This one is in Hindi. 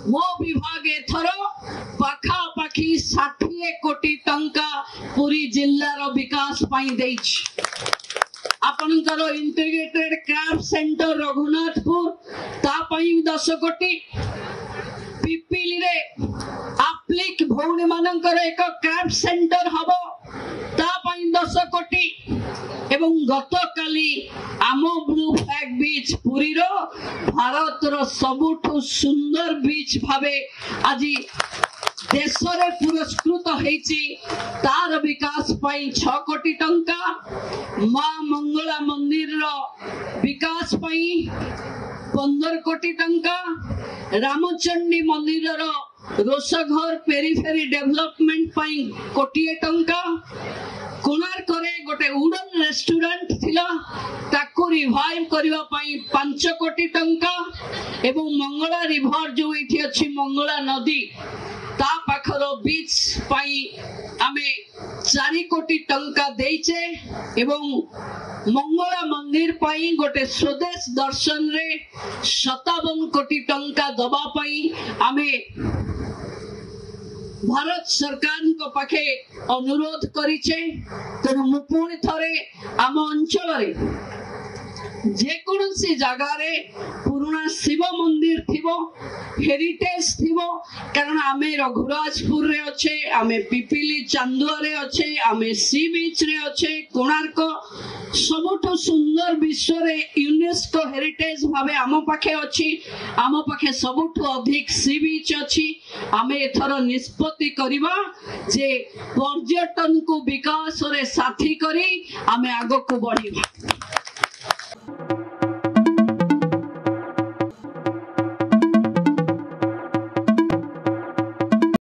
मो विभाग एथर पाखापाखि 60 कोटी टंका पुरी जिल्लार विकास पाई देछि। आपनकर इंटीग्रेटेड क्राफ्ट सेंटर रघुनाथपुर ता पाई 10 कोटी, पिपिली रे आप्लिक भौणी मानकर एक क्राफ्ट सेंटर हबो ता पाई 10 कोटी एवं गतकाली आम ब्लू फ्लैग बीच पुरी रो भारत रो सबुठु सुंदर बीच भावे आज देश रे पुरस्कृत हेछि तार विकास पाई 6 कोटी टंका, मां मंगला मंदिर रो विकास पाई 15 कोटी टंका, रामचंडी मंदिर रो रोसघर पेरीफेरी डेवलपमेंट पाई कोटिए टंका, कोणार्क रे गोटे वुडन रेस्टोरेंट थिला ताकू रिवाइव करबा पाई 5 कोटी टंका एवं मंगला रिवर जो इठी अछि मंगला नदी ता पाखर बीच पाई आमे 4 कोटी टंका देइचे एवं मंगला मंदिर पाई गोटे स्वदेश दर्शन रे 57 कोटी टंका दबा पाई आमे भारत सरकार को पाखे अनुरोध करिछे। तेणु मु पुणी थरे आम अंचल रे जेकोसी जगह रे पुराना शिव मंदिर थिबो, हेरिटेज थिबो, कारण आमे रघुराजपुर रे अच्छे, आमे पिपिली चांदुआ रे अच्छे, आमे सी बीच रे अच्छे, कोणार्क सबुठु सुंदर विश्व रे यूनेस्को हेरिटेज भावे आम पाखे अछि, आम पाखे सबुठु अधिक सी बीच अछि। आमे एथर निष्पत्ति करिबा जे पर्यटन को विकास रे साथी करी आमे आगो को बढ़िबा।